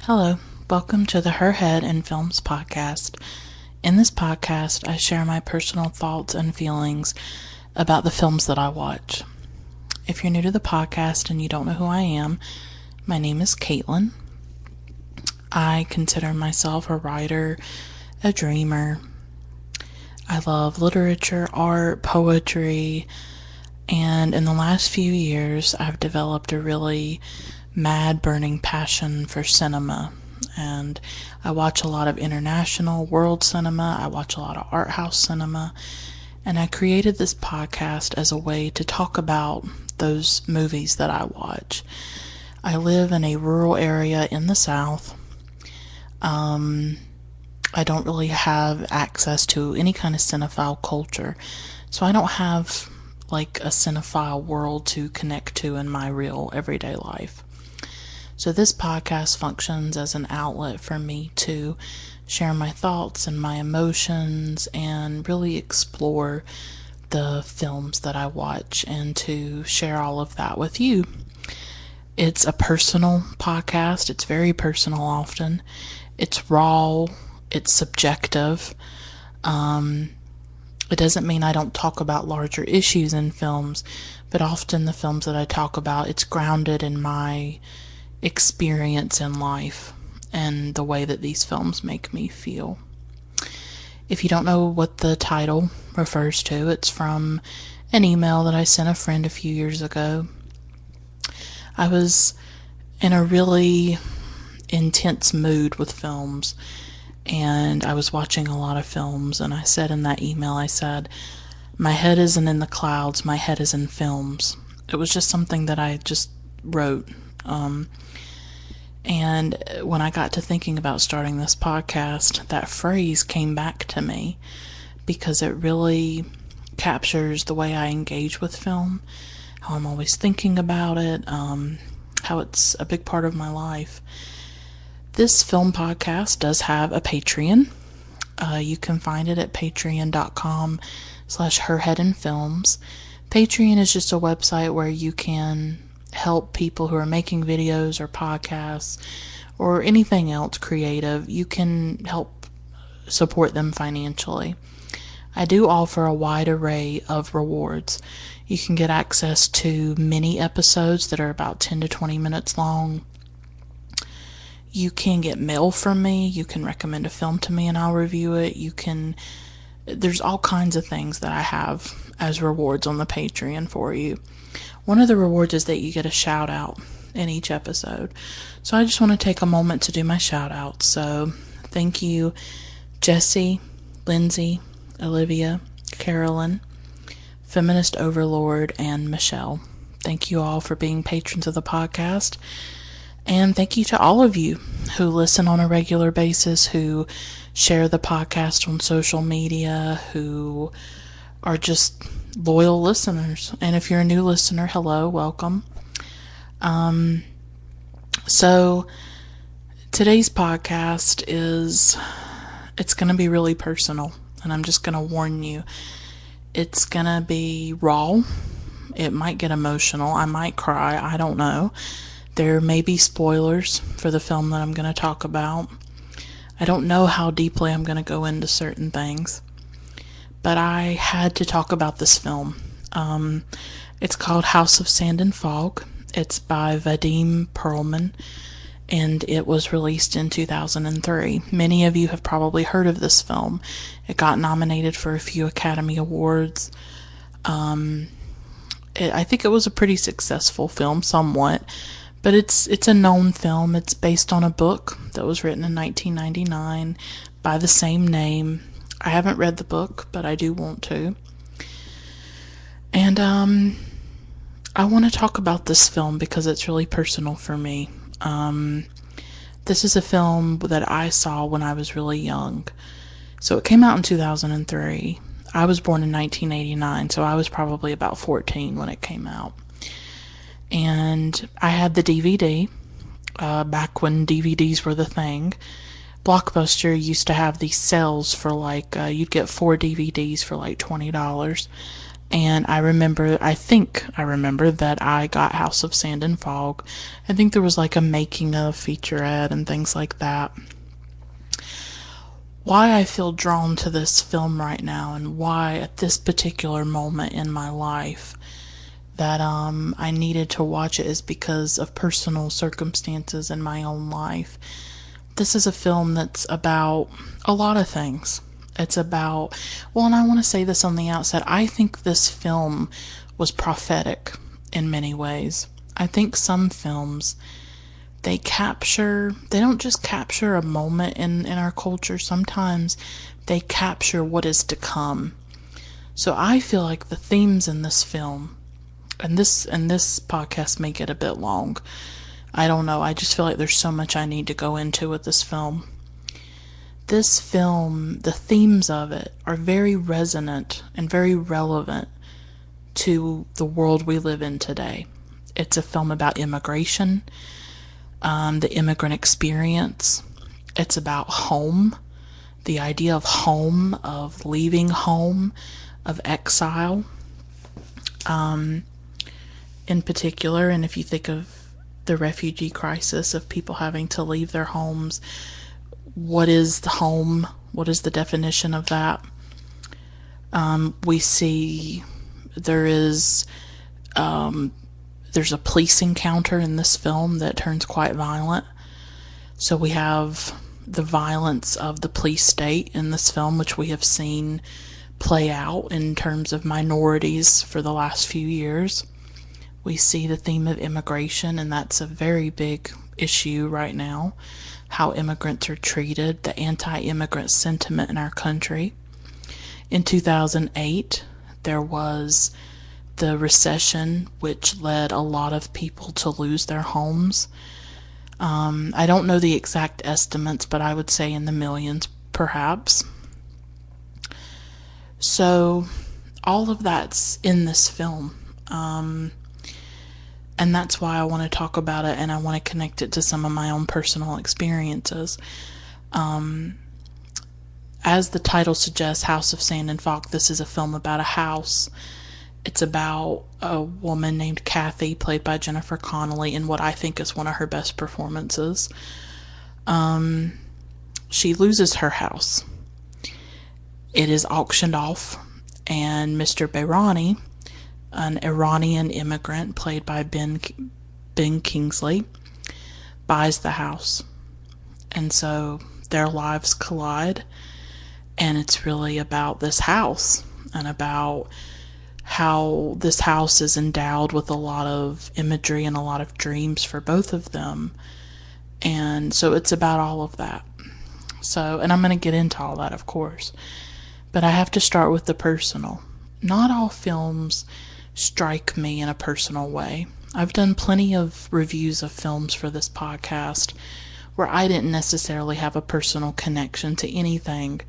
Hello, welcome to the Her Head in Films podcast. In this podcast, I share my personal thoughts and feelings about the films that I watch. If you're new to the podcast and you don't know who I am, my name is Caitlin. I consider myself a writer, a dreamer. I love literature, art, poetry, and in the last few years, I've developed a really mad, burning passion for cinema. And I watch a lot of international world cinema. I watch a lot of art house cinema. And I created this podcast as a way to talk about those movies that I watch. I live in a rural area in the South. I don't really have access to any kind of cinephile culture. So I don't have like a cinephile world to connect to in my real everyday life. So this podcast functions as an outlet for me to share my thoughts and my emotions and really explore the films that I watch and to share all of that with you. It's a personal podcast. It's very personal often. It's raw. It's subjective. It doesn't mean I don't talk about larger issues in films, but often the films that I talk about, it's grounded in my experience in life and the way that these films make me feel. If you don't know what the title refers to, it's from an email that I sent a friend a few years ago. I was in a really intense mood with films, and I was watching a lot of films, and I said in that email, I said, my head isn't in the clouds, my head is in films. It was just something that I just wrote. And when I got to thinking about starting this podcast, that phrase came back to me because it really captures the way I engage with film, how I'm always thinking about it, how it's a big part of my life. This film podcast does have a Patreon. You can find it at patreon.com/herheadinfilms. Patreon is just a website where you can help people who are making videos or podcasts or anything else creative. You can help support them financially. I do offer a wide array of rewards. You can get access to mini episodes that are about 10 to 20 minutes long. You can get mail from me. You can recommend a film to me and I'll review it. There's all kinds of things that I have as rewards on the Patreon for you. One of the rewards is that you get a shout out in each episode. So I just want to take a moment to do my shout out. So thank you, Jesse, Lindsay, Olivia, Carolyn, Feminist Overlord, and Michelle. Thank you all for being patrons of the podcast. And thank you to all of you who listen on a regular basis, who share the podcast on social media, who are just loyal listeners. And if you're a new listener, hello, welcome. So today's podcast it's going to be really personal, and I'm just going to warn you, it's going to be raw. It might get emotional. I might cry. I don't know. There may be spoilers for the film that I'm going to talk about. I don't know how deeply I'm going to go into certain things, but I had to talk about this film. It's called House of Sand and Fog. It's by Vadim Perelman, and it was released in 2003. Many of you have probably heard of this film. It got nominated for a few Academy Awards. I think it was a pretty successful film, somewhat, but it's a known film. It's based on a book that was written in 1999 by the same name. I haven't read the book, but I do want to. And I want to talk about this film because it's really personal for me. This is a film that I saw when I was really young. So it came out in 2003. I was born in 1989, so I was probably about 14 when it came out. And I had the DVD back when DVDs were the thing. Blockbuster used to have these sales for you'd get 4 DVDs for like $20. And I think I remember that I got House of Sand and Fog. I think there was like a making of featurette and things like that. Why I feel drawn to this film right now, and why at this particular moment in my life that I needed to watch it, is because of personal circumstances in my own life. This is a film that's about a lot of things. It's about, well, and I want to say this on the outset, I think this film was prophetic in many ways. I think some films, they don't just capture a moment in our culture, sometimes they capture what is to come. So I feel like the themes in this film, and this podcast may get a bit long, I don't know, I just feel like there's so much I need to go into with this film. This film, the themes of it are very resonant and very relevant to the world we live in today. It's a film about immigration, the immigrant experience. It's about home, the idea of home, of leaving home, of exile, in particular. And if you think of the refugee crisis, of people having to leave their homes, what is the home? What is the definition of that? We see there's a police encounter in this film that turns quite violent. So we have the violence of the police state in this film, which we have seen play out in terms of minorities for the last few years. We see the theme of immigration, and that's a very big issue right now, how immigrants are treated, the anti-immigrant sentiment in our country. In 2008, there was the recession, which led a lot of people to lose their homes. I don't know the exact estimates, but I would say in the millions, perhaps. So, all of that's in this film. And that's why I want to talk about it, and I want to connect it to some of my own personal experiences. As the title suggests, House of Sand and Fog, this is a film about a house. It's about a woman named Kathy, played by Jennifer Connelly, in what I think is one of her best performances. She loses her house. It is auctioned off, and Mr. Behrani, an Iranian immigrant played by Ben Kingsley, buys the house. And so their lives collide, and it's really about this house and about how this house is endowed with a lot of imagery and a lot of dreams for both of them. And so it's about all of that. So, and I'm going to get into all that, of course, but I have to start with the personal. Not all films strike me in a personal way. I've done plenty of reviews of films for this podcast where I didn't necessarily have a personal connection to anything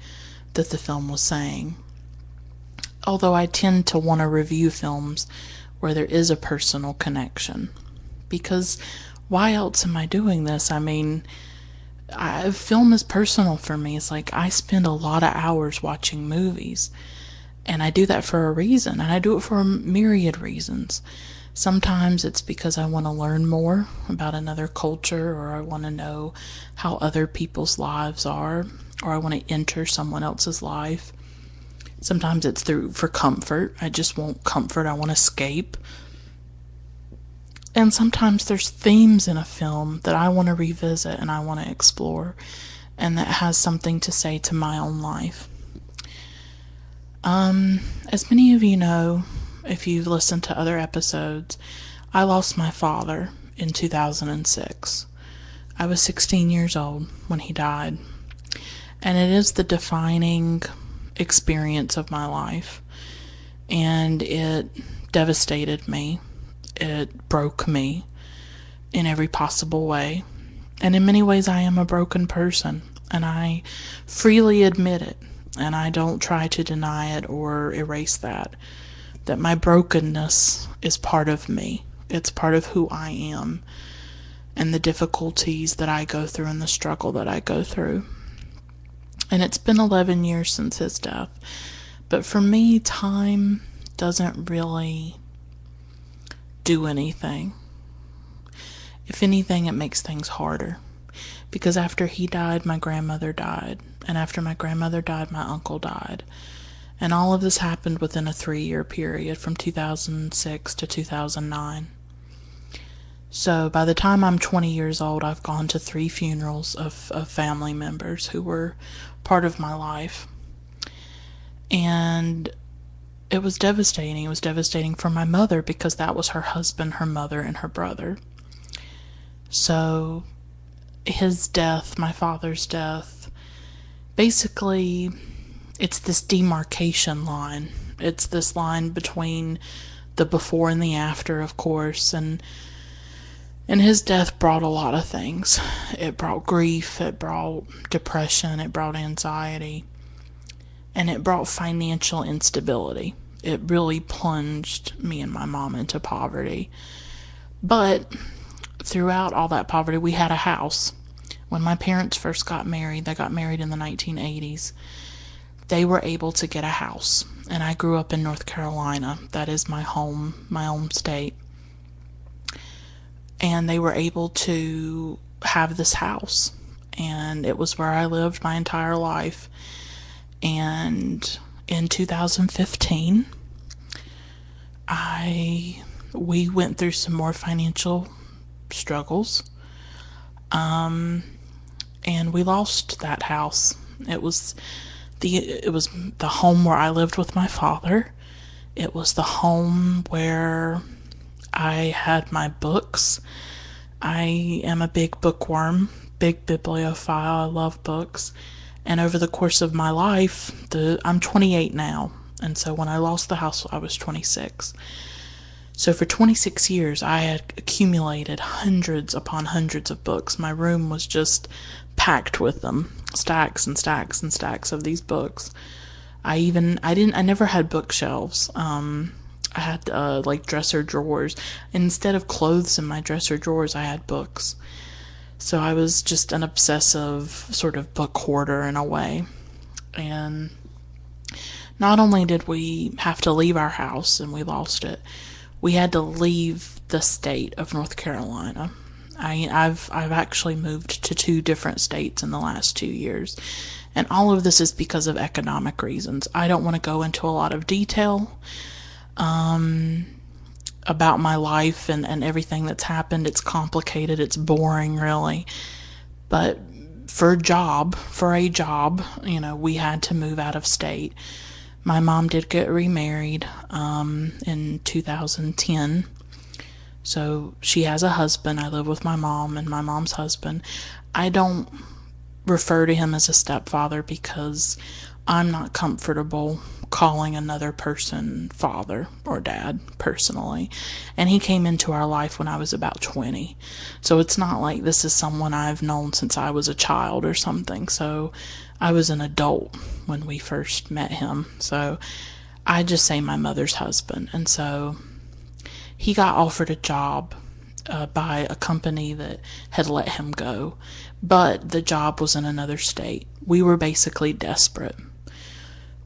that the film was saying. Although I tend to want to review films where there is a personal connection. Because why else am I doing this? I mean, film is personal for me. It's like I spend a lot of hours watching movies. And I do that for a reason, and I do it for a myriad reasons. Sometimes it's because I want to learn more about another culture, or I want to know how other people's lives are, or I want to enter someone else's life. Sometimes it's for comfort. I just want comfort. I want escape. And sometimes there's themes in a film that I want to revisit and I want to explore, and that has something to say to my own life. As many of you know, if you've listened to other episodes, I lost my father in 2006. I was 16 years old when he died. And it is the defining experience of my life. And it devastated me. It broke me in every possible way. And in many ways, I am a broken person. And I freely admit it. And I don't try to deny it or erase that my brokenness is part of me. It's part of who I am and the difficulties that I go through and the struggle that I go through. And it's been 11 years since his death. But for me, time doesn't really do anything. If anything, it makes things harder. Because after he died, my grandmother died. And after my grandmother died, my uncle died. And all of this happened within a 3-year period from 2006 to 2009. So by the time I'm 20 years old, I've gone to 3 funerals of family members who were part of my life. And it was devastating. It was devastating for my mother because that was her husband, her mother, and her brother. So his death, my father's death, basically it's this demarcation line. It's this line between the before and the after, of course, and his death brought a lot of things. It brought grief, it brought depression, it brought anxiety, and it brought financial instability. It really plunged me and my mom into poverty. But throughout all that poverty, we had a house. When my parents first got married, they got married in the 1980s, they were able to get a house. And I grew up in North Carolina. That is my home state. And they were able to have this house. And it was where I lived my entire life. And in 2015, we went through some more financial struggles. And we lost that house. It was the home where I lived with my father. It was the home where I had my books. I am a big bookworm, big bibliophile. I love books. And over the course of my life, I'm 28 now. And so when I lost the house, I was 26. So for 26 years, I had accumulated hundreds upon hundreds of books. My room was just packed with them. Stacks and stacks and stacks of these books. I never had bookshelves. I had like dresser drawers. Instead of clothes in my dresser drawers, I had books. So I was just an obsessive sort of book hoarder in a way. And not only did we have to leave our house and we lost it, we had to leave the state of North Carolina. I've actually moved to 2 different states in the last 2 years. And all of this is because of economic reasons. I don't want to go into a lot of detail about my life and everything that's happened. It's complicated. It's boring, really. But for a job, we had to move out of state. My mom did get remarried in 2010. So she has a husband. I live with my mom and my mom's husband. I don't refer to him as a stepfather because I'm not comfortable calling another person father or dad personally. And he came into our life when I was about 20. So it's not like this is someone I've known since I was a child or something. So I was an adult when we first met him. So I just say my mother's husband. And so he got offered a job by a company that had let him go, but the job was in another state. We were basically desperate.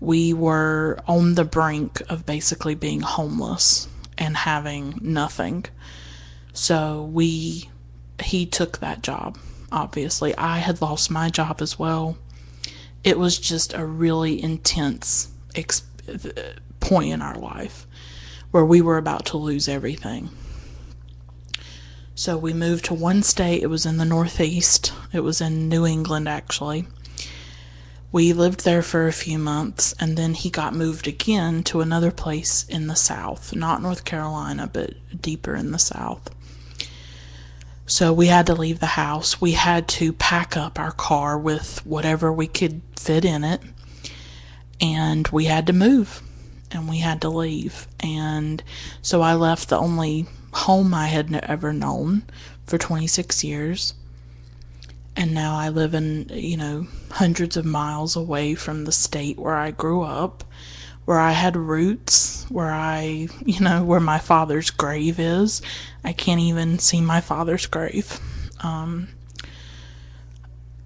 We were on the brink of basically being homeless and having nothing. So he took that job, obviously. I had lost my job as well. It was just a really intense point in our life where we were about to lose everything. So we moved to one state. It was in the Northeast. It was in New England, actually. We lived there for a few months, and then he got moved again to another place in the South. Not North Carolina, but deeper in the South. So we had to leave the house. We had to pack up our car with whatever we could fit in it, and we had to move. And we had to leave. And so I left the only home I had ever known for 26 years. And now I live in, hundreds of miles away from the state where I grew up, where I had roots, where where my father's grave is. I can't even see my father's grave.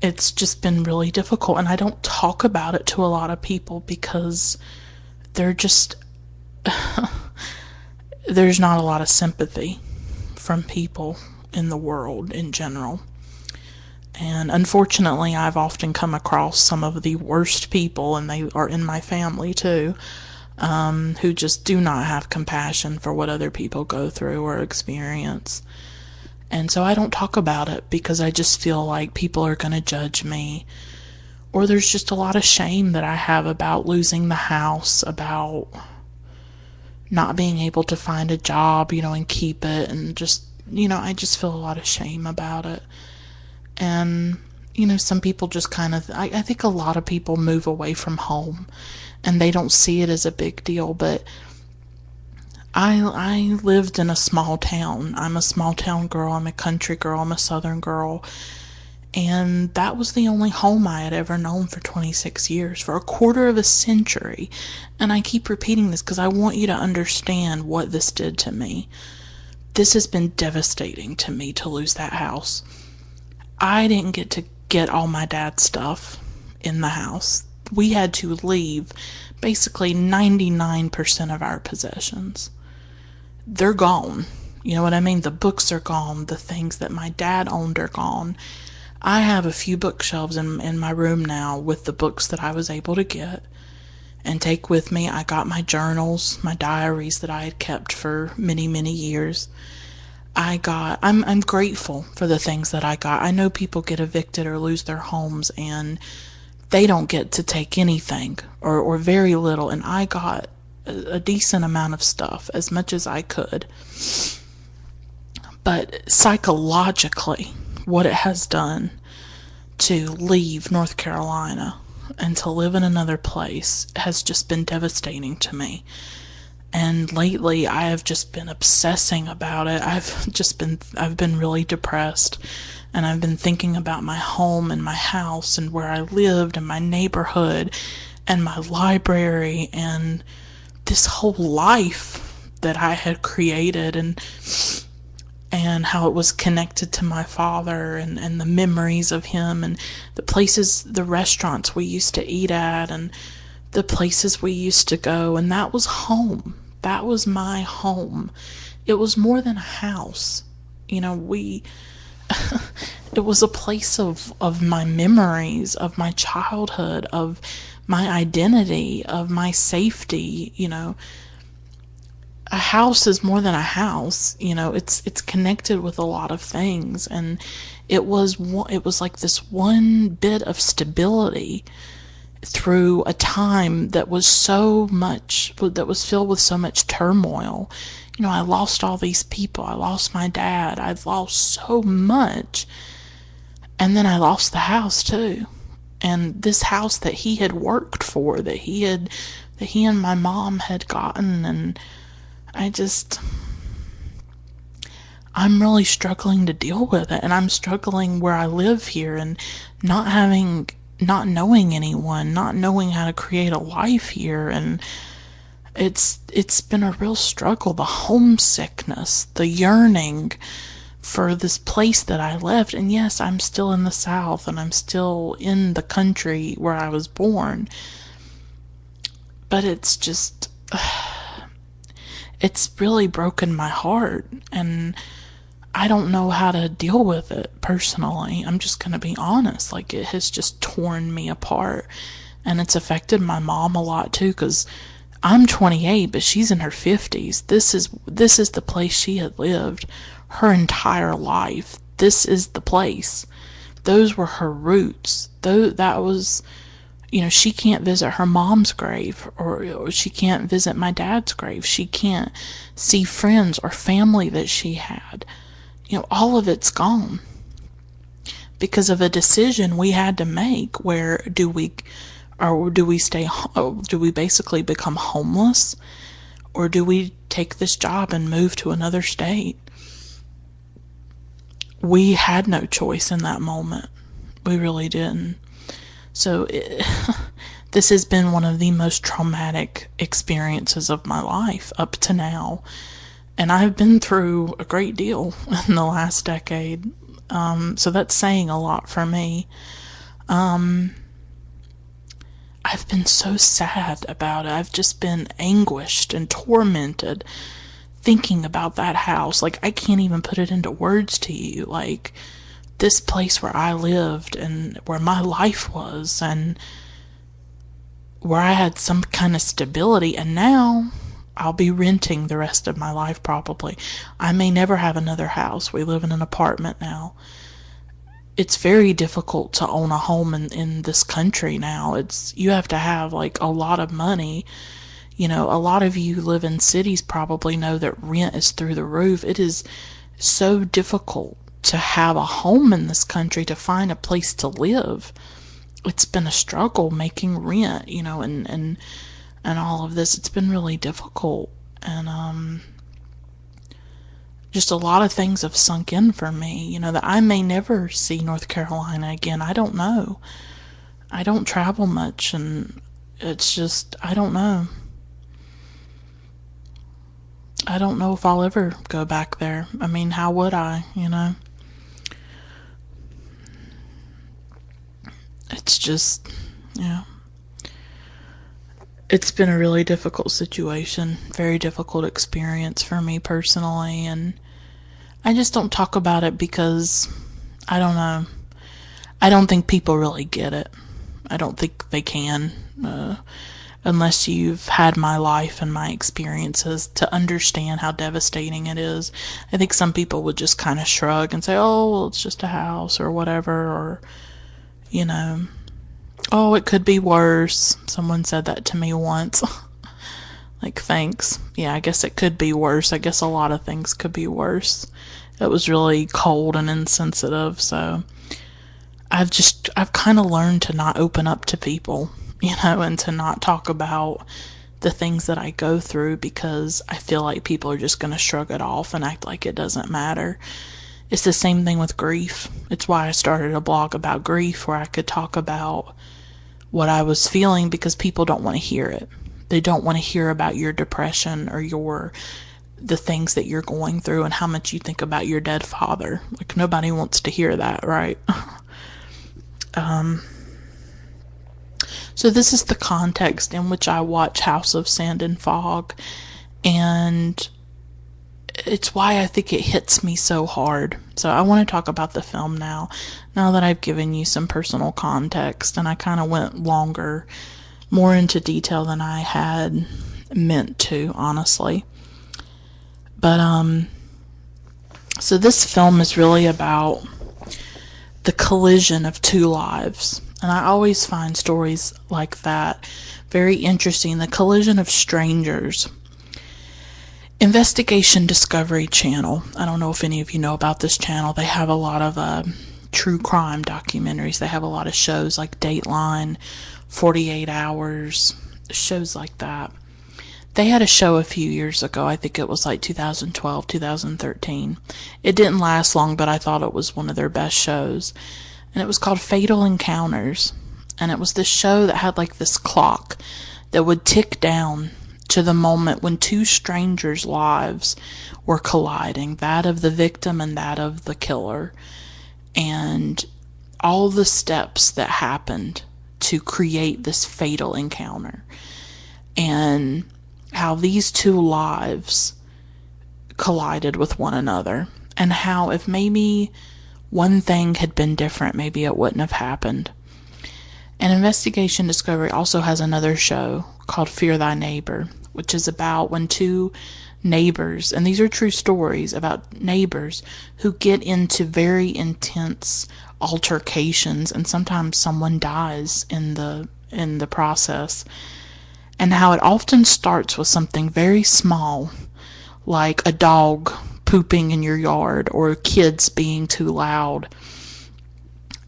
It's just been really difficult. And I don't talk about it to a lot of people because they're just there's not a lot of sympathy from people in the world in general. And unfortunately, I've often come across some of the worst people, and they are in my family too, who just do not have compassion for what other people go through or experience. And so I don't talk about it because I just feel like people are going to judge me. Or there's just a lot of shame that I have about losing the house, about not being able to find a job, and keep it. And just, I just feel a lot of shame about it. And, some people just kind of, I think a lot of people move away from home and they don't see it as a big deal. But I lived in a small town. I'm a small town girl. I'm a country girl. I'm a southern girl. And that was the only home I had ever known for 26 years, for a quarter of a century. And I keep repeating this because I want you to understand what this did to me. This has been devastating to me to lose that house. I didn't get to get all my dad's stuff in the house. We had to leave basically 99% of our possessions. They're gone. You know what I mean? The books are gone. The things that my dad owned are gone. I have a few bookshelves in my room now with the books that I was able to get and take with me. I got my journals, my diaries that I had kept for many, many years. I'm grateful for the things that I got. I know people get evicted or lose their homes and they don't get to take anything or very little. And I got a decent amount of stuff, as much as I could. But psychologically, what it has done to leave North Carolina and to live in another place has just been devastating to me. And lately I have just been obsessing about it. I've been really depressed, and I've been thinking about my home and my house and where I lived and my neighborhood and my library and this whole life that I had created, and how it was connected to my father and the memories of him and the places, the restaurants we used to eat at and the places we used to go. And that was home. That was my home. It was more than a house. It was a place of my memories, of my childhood, of my identity, of my safety. A house is more than a house. It's connected with a lot of things, and it was like this one bit of stability through a time that was filled with so much turmoil. I lost all these people. I lost my dad. I lost so much, and then I lost the house too. And this house that he had worked for, that he and my mom had gotten, and I'm really struggling to deal with it. And I'm struggling where I live here and not knowing anyone, not knowing how to create a life here. And it's been a real struggle. The homesickness, the yearning for this place that I left. And yes, I'm still in the South and I'm still in the country where I was born. But it's just, it's really broken my heart, and I don't know how to deal with it personally. I'm just going to be honest. Like, it has just torn me apart, and it's affected my mom a lot too, because I'm 28, but she's in her 50s. This is the place she had lived her entire life. This is the place. Those were her roots. That was, she can't visit her mom's grave, or she can't visit my dad's grave. She can't see friends or family that she had. All of it's gone because of a decision we had to make. Where do we basically become homeless, or do we take this job and move to another state? We had no choice in that moment. We really didn't. So this has been one of the most traumatic experiences of my life up to now. And I've been through a great deal in the last decade. So that's saying a lot for me. I I've been so sad about it. I've just been anguished and tormented thinking about that house. Like, I can't even put it into words to you. Like, this place where I lived and where my life was and where I had some kind of stability, and now I'll be renting the rest of my life probably. I may never have another house. We live in an apartment now. It's very difficult to own a home in this country now. You have to have like a lot of money. You know, a lot of you who live in cities probably know that rent is through the roof. It is so difficult to have a home in this country, to find a place to live. It's been a struggle making rent, you know, and all of this. It's been really difficult. And just a lot of things have sunk in for me, you know, that I may never see North Carolina again. I don't know. I don't travel much, and it's just, I don't know. I don't know if I'll ever go back there. I mean, how would I, you know? It's just, yeah. It's been a really difficult situation, very difficult experience for me personally, and I just don't talk about it because, I don't know, I don't think people really get it. I don't think they can, unless you've had my life and my experiences to understand how devastating it is. I think some people would just kind of shrug and say, oh, well, it's just a house or whatever, or, you know, oh, it could be worse. Someone said that to me once. Like, thanks. Yeah, I guess it could be worse. I guess a lot of things could be worse. It was really cold and insensitive, so I've kind of learned to not open up to people, you know, and to not talk about the things that I go through, because I feel like people are just going to shrug it off and act like it doesn't matter. It's the same thing with grief. It's why I started a blog about grief, where I could talk about what I was feeling, because people don't want to hear it. They don't want to hear about your depression or the things that you're going through and how much you think about your dead father. Like, nobody wants to hear that, right? So this is the context in which I watch House of Sand and Fog, and it's why I think it hits me so hard. So I want to talk about the film now that I've given you some personal context, and I kind of went more into detail than I had meant to, honestly. But, so this film is really about the collision of two lives. And I always find stories like that very interesting. The collision of strangers. Investigation Discovery Channel. I don't know if any of you know about this channel. They have a lot of true crime documentaries. They have a lot of shows like Dateline, 48 Hours, shows like that. They had a show a few years ago. I think it was like 2012, 2013. It didn't last long, but I thought it was one of their best shows. And it was called Fatal Encounters. And it was this show that had like this clock that would tick down to the moment when two strangers' lives were colliding, that of the victim and that of the killer, and all the steps that happened to create this fatal encounter, and how these two lives collided with one another, and how if maybe one thing had been different, maybe it wouldn't have happened. And Investigation Discovery also has another show called Fear Thy Neighbor, which is about when two neighbors, and these are true stories about neighbors who get into very intense altercations, and sometimes someone dies in the process, and how it often starts with something very small, like a dog pooping in your yard or kids being too loud,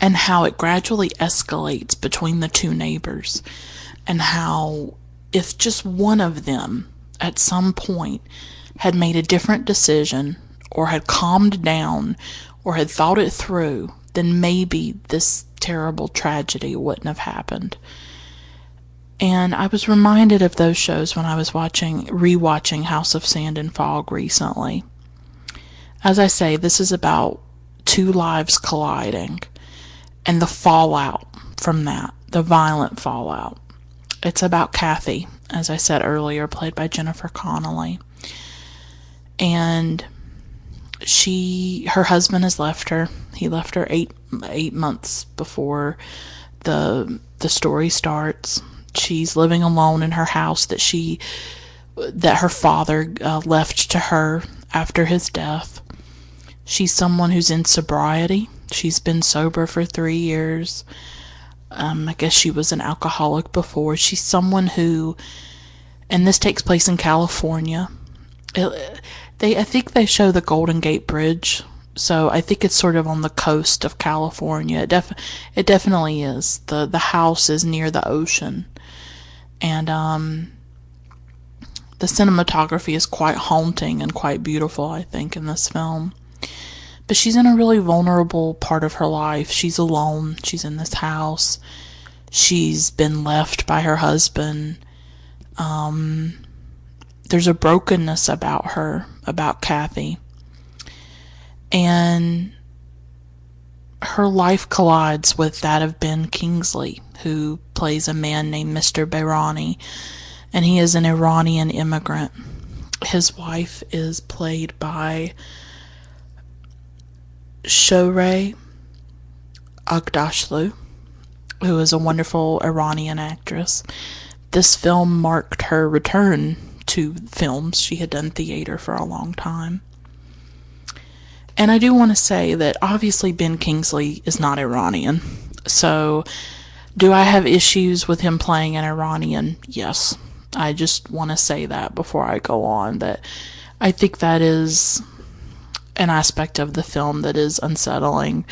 and how it gradually escalates between the two neighbors, and how if just one of them at some point had made a different decision or had calmed down or had thought it through, then maybe this terrible tragedy wouldn't have happened. And I was reminded of those shows when I was rewatching House of Sand and Fog recently. As I say, this is about two lives colliding and the fallout from that, the violent fallout. It's about Kathy, as I said earlier, played by Jennifer Connelly. And her husband has left her. He left her eight months before the story starts. She's living alone in her house that her father left to her after his death. She's someone who's in sobriety. She's been sober for 3 years. I guess she was an alcoholic before. She's someone who, and this takes place in California. I think they show the Golden Gate Bridge, so I think it's sort of on the coast of California. It definitely is. The house is near the ocean, and the cinematography is quite haunting and quite beautiful, I think, in this film. But she's in a really vulnerable part of her life. She's alone. She's in this house. She's been left by her husband. There's a brokenness about her, about Kathy. And her life collides with that of Ben Kingsley, who plays a man named Mr. Behrani, and he is an Iranian immigrant. His wife is played by Shohreh Aghdashloo, who is a wonderful Iranian actress. This film marked her return to films. She had done theater for a long time. And I do want to say that obviously Ben Kingsley is not Iranian. So, do I have issues with him playing an Iranian? Yes. I just want to say that before I go on, that I think that is an aspect of the film that is unsettling.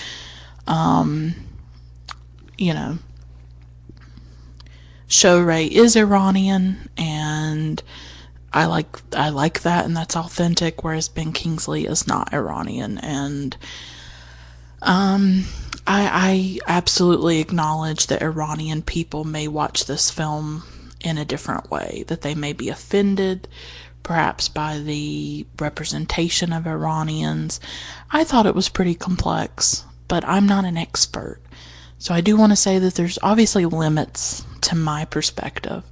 Shohreh is Iranian, and I like that, and that's authentic, whereas Ben Kingsley is not Iranian. And I absolutely acknowledge that Iranian people may watch this film in a different way, that they may be offended perhaps by the representation of Iranians. I thought it was pretty complex, but I'm not an expert. So I do want to say that there's obviously limits to my perspective,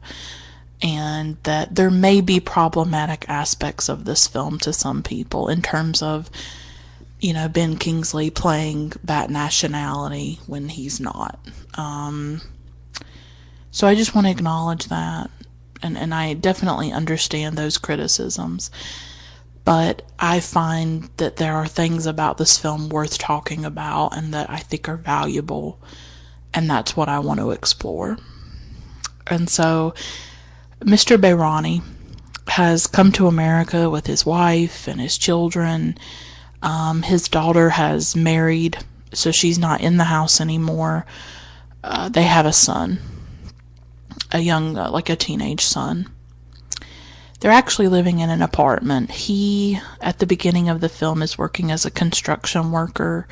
and that there may be problematic aspects of this film to some people in terms of, Ben Kingsley playing that nationality when he's not. So I just want to acknowledge that, and I definitely understand those criticisms. But I find that there are things about this film worth talking about and that I think are valuable, and that's what I want to explore. And so Mr. Behrani has come to America with his wife and his children. His daughter has married, so she's not in the house anymore. They have a son, a young, like a teenage son. They're actually living in an apartment. He, at the beginning of the film, is working as a construction worker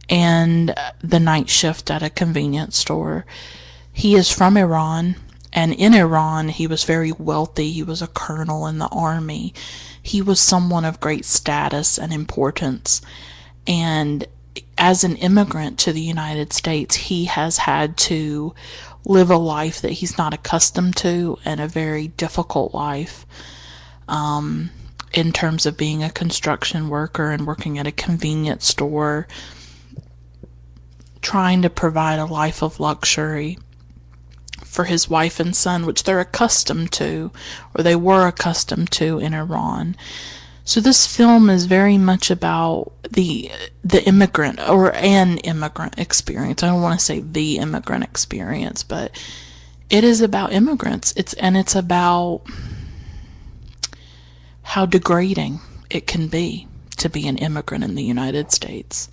and the night shift at a convenience store. He is from Iran, and in Iran, he was very wealthy. He was a colonel in the army. He was someone of great status and importance. And as an immigrant to the United States, he has had to live a life that he's not accustomed to, and a very difficult life in terms of being a construction worker and working at a convenience store, trying to provide a life of luxury for his wife and son, which they're accustomed to, or they were accustomed to in Iran. So this film is very much about the immigrant, or an immigrant experience. I don't want to say the immigrant experience, but it is about immigrants. It's about how degrading it can be to be an immigrant in the United States.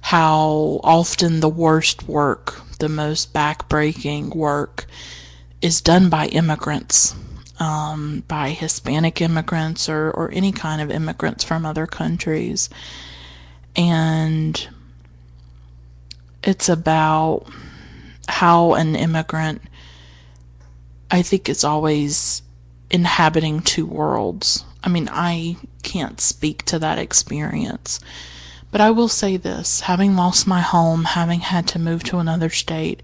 How often the worst work, the most backbreaking work, is done by immigrants. By Hispanic immigrants or any kind of immigrants from other countries. And it's about how an immigrant, I think, is always inhabiting two worlds. I mean, I can't speak to that experience, But I will say this, having lost my home, having had to move to another state,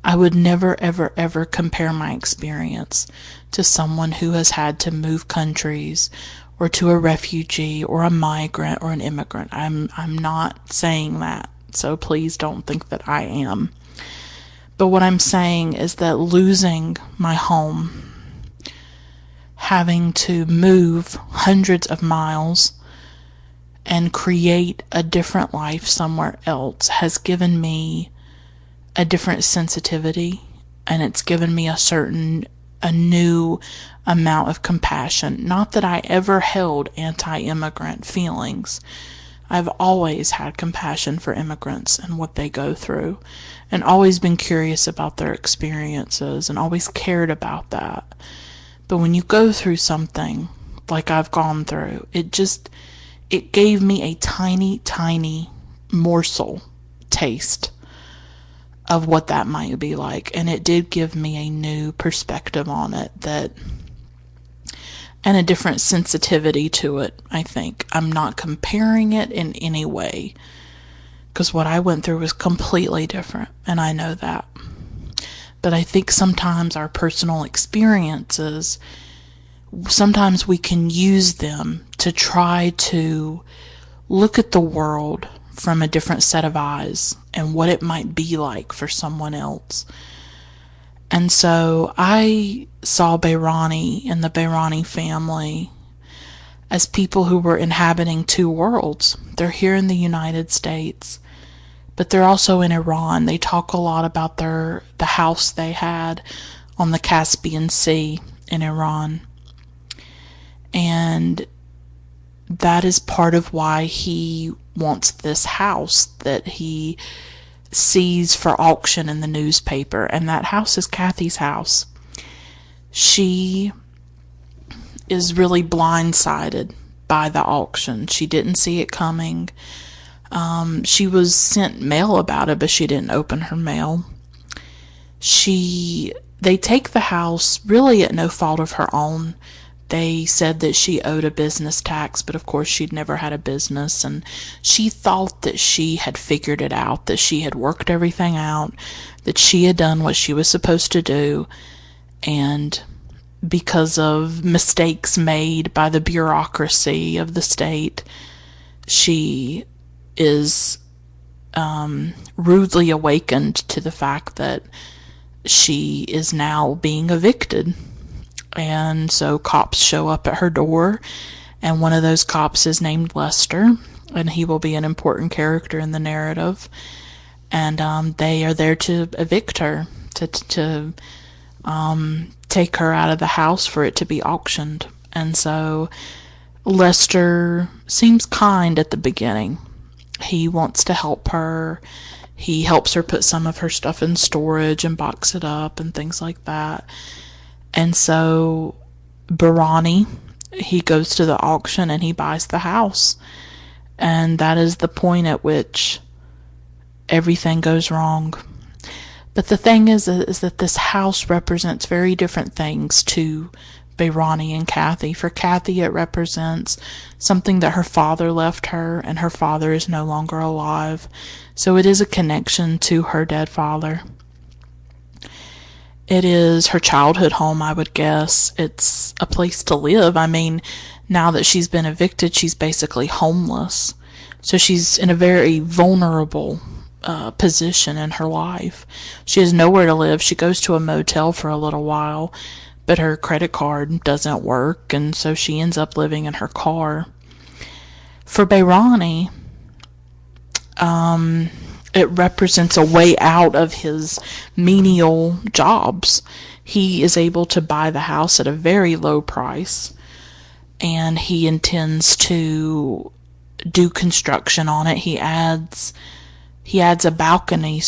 I would never, ever, ever compare my experience to someone who has had to move countries, or to a refugee or a migrant or an immigrant. I'm not saying that, so please don't think that I am. But what I'm saying is that losing my home, having to move hundreds of miles and create a different life somewhere else, has given me a different sensitivity, and it's given me a new amount of compassion. Not that I ever held anti-immigrant feelings. I've always had compassion for immigrants and what they go through, and always been curious about their experiences, and always cared about that. But when you go through something like I've gone through, it gave me a tiny, tiny morsel taste of what that might be like. And it did give me a new perspective on it, and a different sensitivity to it, I think. I'm not comparing it in any way, because what I went through was completely different, and I know that. But I think sometimes our personal experiences, sometimes we can use them to try to look at the world from a different set of eyes and what it might be like for someone else. And so I saw Behrani and the Behrani family as people who were inhabiting two worlds. They're here in the United States, but they're also in Iran. They talk a lot about the house they had on the Caspian Sea in Iran. And that is part of why he wants this house that he sees for auction in the newspaper. And that house is Kathy's house. She is really blindsided by the auction. She didn't see it coming. She was sent mail about it, but she didn't open her mail. They take the house really at no fault of her own. They said that she owed a business tax, but of course she'd never had a business, and she thought that she had figured it out, that she had worked everything out, that she had done what she was supposed to do, and because of mistakes made by the bureaucracy of the state, she is rudely awakened to the fact that she is now being evicted. And so cops show up at her door, and one of those cops is named Lester, and he will be an important character in the narrative. And they are there to evict her, to take her out of the house for it to be auctioned. And so Lester seems kind at the beginning. He wants to help her. He helps her put some of her stuff in storage and box it up and things like that. And so Behrani, he goes to the auction and he buys the house. And that is the point at which everything goes wrong. But the thing is that this house represents very different things to Behrani and Kathy. For Kathy, it represents something that her father left her, and her father is no longer alive. So it is a connection to her dead father. It is her childhood home, I would guess. It's a place to live. I mean, now that she's been evicted, she's basically homeless. So she's in a very vulnerable position in her life. She has nowhere to live. She goes to a motel for a little while, but her credit card doesn't work, and so she ends up living in her car. For Behrani, it represents a way out of his menial jobs. He is able to buy the house at a very low price, and he intends to do construction on it. He adds a balcony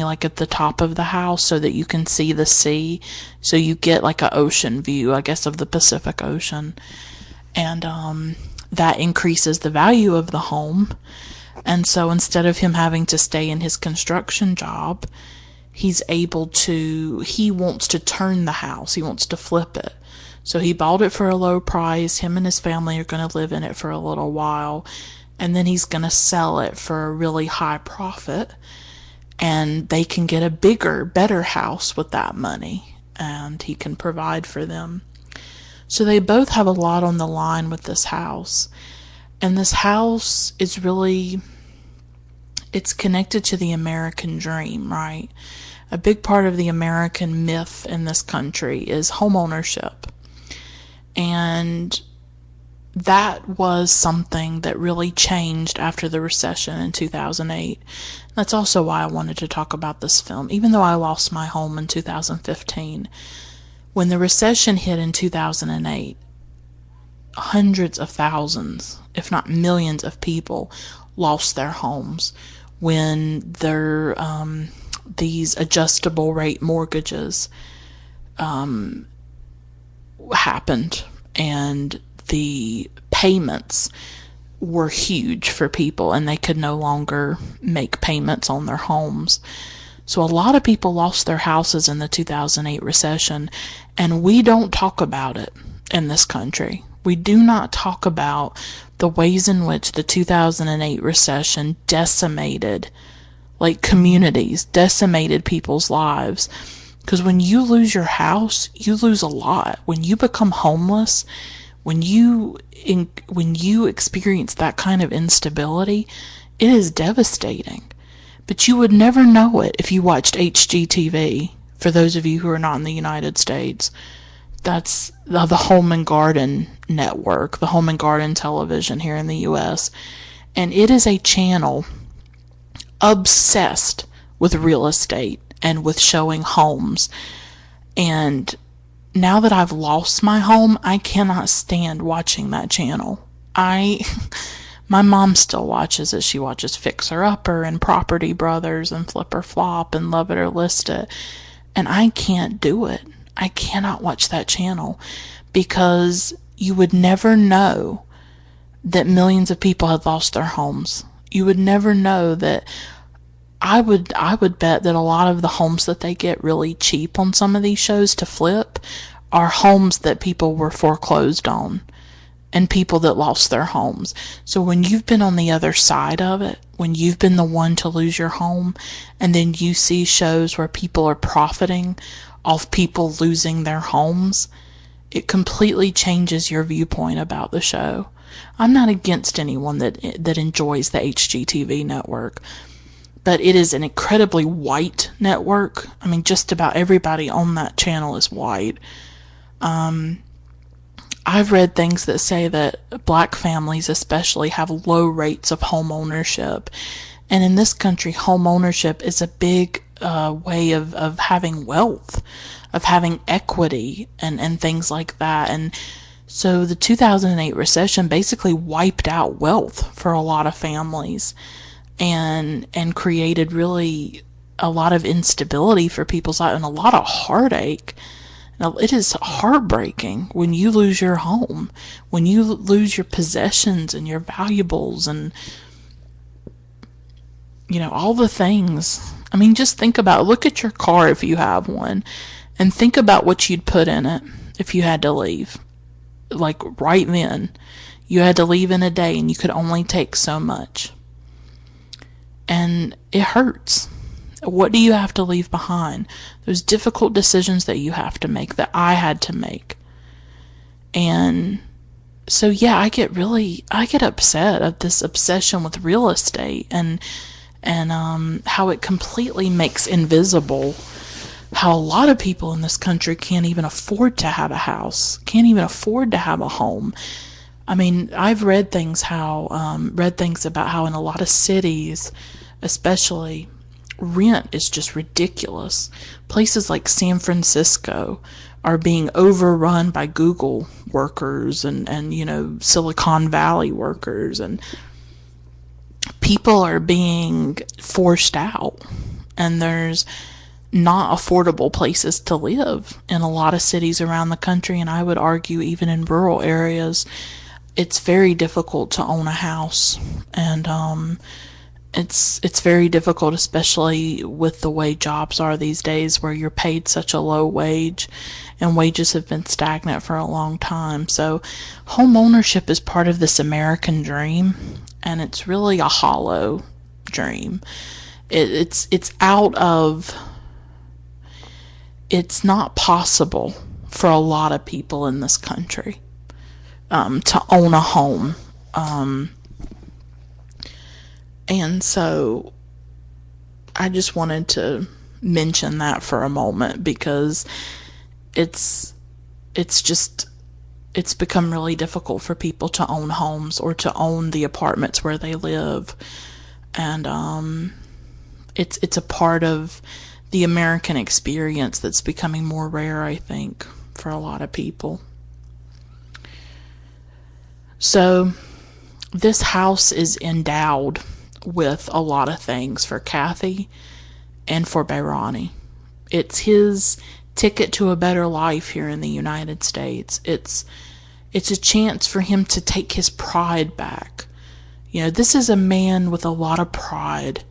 like at the top of the house so that you can see the sea, so you get like an ocean view, I guess, of the Pacific Ocean. And that increases the value of the home. And so instead of him having to stay in his construction job, he wants to turn the house. He wants to flip it. So he bought it for a low price. Him and his family are going to live in it for a little while. and then he's going to sell it for a really high profit, and they can get a bigger, better house with that money, and he can provide for them. So they both have a lot on the line with this house. And this house is really, it's connected to the American dream, right? A big part of the American myth in this country is homeownership. And that was something that really changed after the recession in 2008. That's also why I wanted to talk about this film, even though I lost my home in 2015. When the recession hit in 2008, hundreds of thousands, if not millions of people lost their homes when these adjustable rate mortgages happened, and the payments were huge for people, and they could no longer make payments on their homes. So a lot of people lost their houses in the 2008 recession, and we don't talk about it in this country. We do not talk about the ways in which the 2008 recession decimated, like, communities, decimated people's lives. Because when you lose your house, you lose a lot. When you become homeless, when you experience that kind of instability, it is devastating. But you would never know it if you watched HGTV. For those of you who are not in the United States, that's the Home and Garden Network, the Home and Garden Television here in the U.S. And it is a channel obsessed with real estate and with showing homes. And now that I've lost my home, I cannot stand watching that channel. My mom still watches it. She watches Fixer Upper and Property Brothers and Flip or Flop and Love It or List It. And I can't do it. I cannot watch that channel, because you would never know that millions of people had lost their homes. You would never know that. I would bet that a lot of the homes that they get really cheap on some of these shows to flip are homes that people were foreclosed on, and people that lost their homes. So when you've been on the other side of it, when you've been the one to lose your home, and then you see shows where people are profiting off people losing their homes, it completely changes your viewpoint about the show. I'm not against anyone that enjoys the HGTV network, but it is an incredibly white network. I mean, just about everybody on that channel is white. I've read things that say that black families especially have low rates of home ownership. And in this country, home ownership is a big way of having wealth, of having equity and things like that. And so the 2008 recession basically wiped out wealth for a lot of families, and created really a lot of instability for people's lives and a lot of heartache. Now, it is heartbreaking when you lose your home, when you lose your possessions and your valuables and, all the things. I mean, just look at your car if you have one, and think about what you'd put in it if you had to leave. Like, right then, you had to leave in a day and you could only take so much. And it hurts. What do you have to leave behind? Those difficult decisions that you have to make, that I had to make. And so, yeah, I get upset at this obsession with real estate, and how it completely makes invisible how a lot of people in this country can't even afford to have a house, can't even afford to have a home. I mean, I've read things about how in a lot of cities, especially, rent is just ridiculous. Places like San Francisco are being overrun by Google workers and Silicon Valley workers, and people are being forced out, and there's not affordable places to live in a lot of cities around the country. And I would argue even in rural areas, it's very difficult to own a house. And it's very difficult, especially with the way jobs are these days, where you're paid such a low wage and wages have been stagnant for a long time. So home ownership is part of this American dream, and it's really a hollow dream. It's out of, it's not possible for a lot of people in this country to own a home. And so I just wanted to mention that for a moment, because it's become really difficult for people to own homes or to own the apartments where they live. And it's a part of the American experience that's becoming more rare, I think, for a lot of people. So this house is endowed with a lot of things for Kathy and for Behrani. It's his ticket to a better life here in the United States. It's a chance for him to take his pride back. You know, this is a man with a lot of pride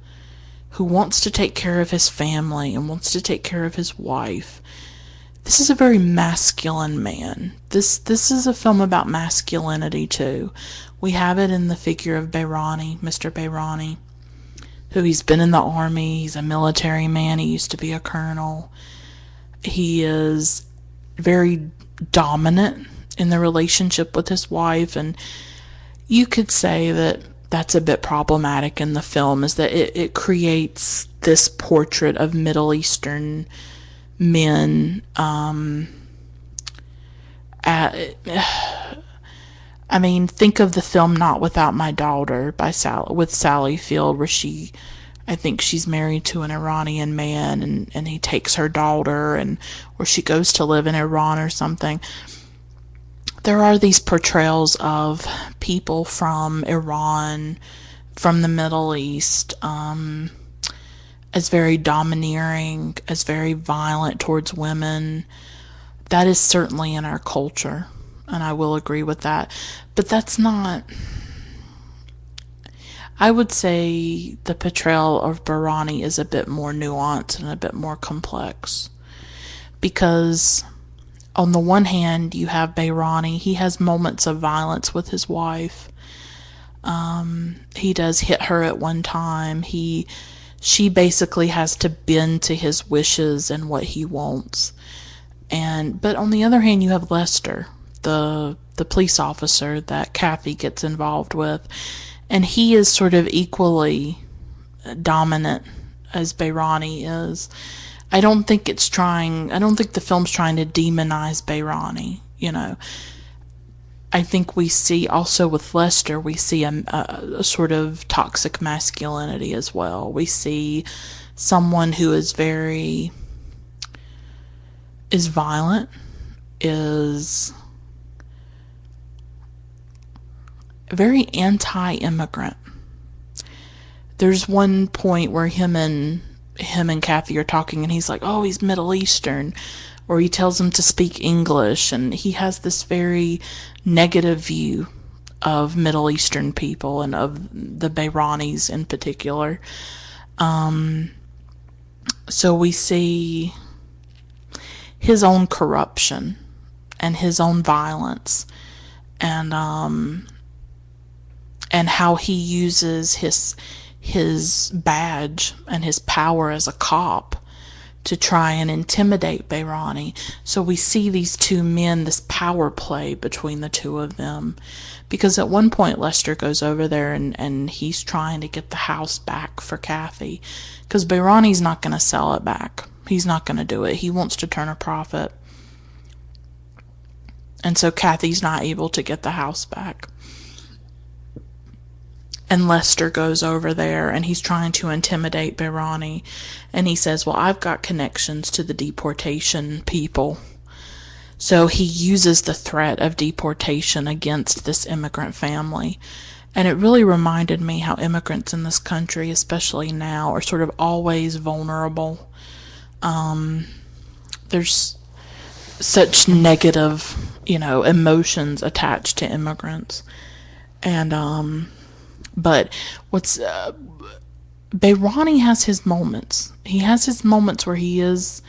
who wants to take care of his family and wants to take care of his wife. This is a very masculine man. This is a film about masculinity too. We have it in the figure of Behrani, Mr. Behrani, who he's been in the army. He's a military man. He used to be a colonel. He is very dominant in the relationship with his wife, and you could say that that's a bit problematic in the film, is that it creates this portrait of Middle Eastern men. I mean, think of the film Not Without My Daughter with Sally Field, where I think she's married to an Iranian man, and he takes her daughter, and or she goes to live in Iran or something. There are these portrayals of people from Iran, from the Middle East, as very domineering, as very violent towards women. That is certainly in our culture, and I will agree with that. But that's not... I would say the portrayal of Behrani is a bit more nuanced and a bit more complex. Because on the one hand, you have Behrani. He has moments of violence with his wife. He does hit her at one time. She basically has to bend to his wishes and what he wants. But on the other hand, you have Lester, the police officer that Kathy gets involved with, and he is sort of equally dominant as Behrani is. I don't think the film's trying to demonize Behrani, you know. I think we see also with Lester, we see a sort of toxic masculinity as well. We see someone who is violent, is very anti-immigrant. There's one point where him and Kathy are talking, and he's like, oh, he's Middle Eastern, or he tells him to speak English, and he has this very negative view of Middle Eastern people and of the Behranis in particular. So we see his own corruption and his own violence, and how he uses his badge and his power as a cop to try and intimidate Behrani. So we see these two men, this power play between the two of them. Because at one point Lester goes over there and he's trying to get the house back for Kathy. Because Behrani's not going to sell it back. He's not going to do it. He wants to turn a profit. And so Kathy's not able to get the house back. And Lester goes over there and he's trying to intimidate Behrani. And he says, well, I've got connections to the deportation people. So he uses the threat of deportation against this immigrant family. And it really reminded me how immigrants in this country, especially now, are sort of always vulnerable. There's such negative, emotions attached to immigrants. And, but Behrani has his moments. He has his moments where he is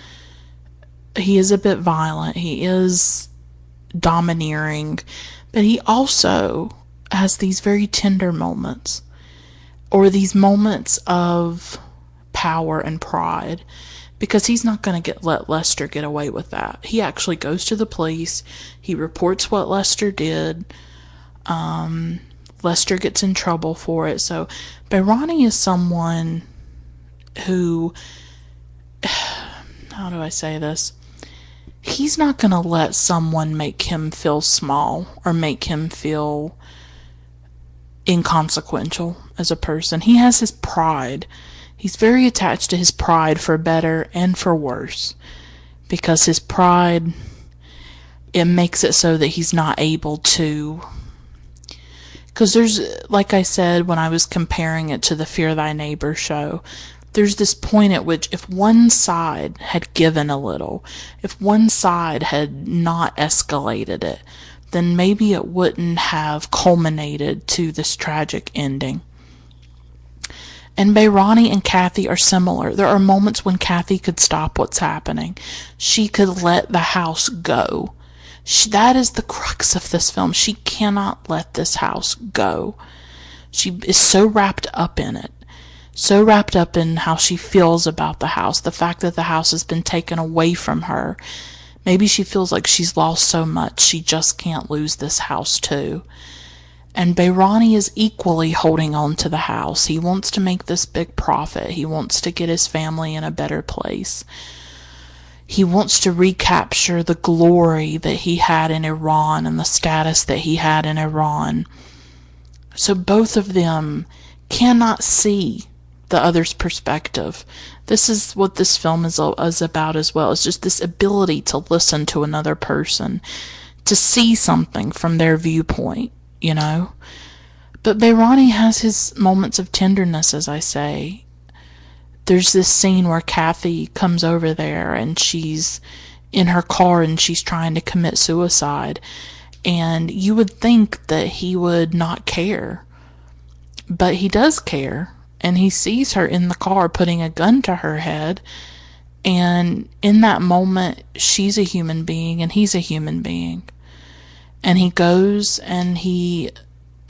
a bit violent. He is domineering, but he also has these very tender moments, or these moments of power and pride, because he's not going to let Lester get away with that. He actually goes to the police. He reports what Lester did. Lester gets in trouble for it. So Behrani is someone who, how do I say this? He's not going to let someone make him feel small or make him feel inconsequential as a person. He has his pride. He's very attached to his pride, for better and for worse, because his pride, it makes it so that he's not able to, because there's, like I said when I was comparing it to the Fear Thy Neighbor show, there's this point at which if one side had given a little, if one side had not escalated it, then maybe it wouldn't have culminated to this tragic ending. And Behrani and Kathy are similar. There are moments when Kathy could stop what's happening. She could let the house go. That is the crux of this film. She cannot let this house go. She is so wrapped up in it. So wrapped up in how she feels about the house. The fact that the house has been taken away from her. Maybe she feels like she's lost so much she just can't lose this house too. And Behrani is equally holding on to the house. He wants to make this big profit. He wants to get his family in a better place. He wants to recapture the glory that he had in Iran and the status that he had in Iran. So both of them cannot see the other's perspective. This is what this film is about as well. It's just this ability to listen to another person, to see something from their viewpoint, you know. But Behrani has his moments of tenderness, as I say. There's this scene where Kathy comes over there and she's in her car and she's trying to commit suicide. And you would think that he would not care. But he does care. And he sees her in the car putting a gun to her head. And in that moment, she's a human being and he's a human being. And he goes and he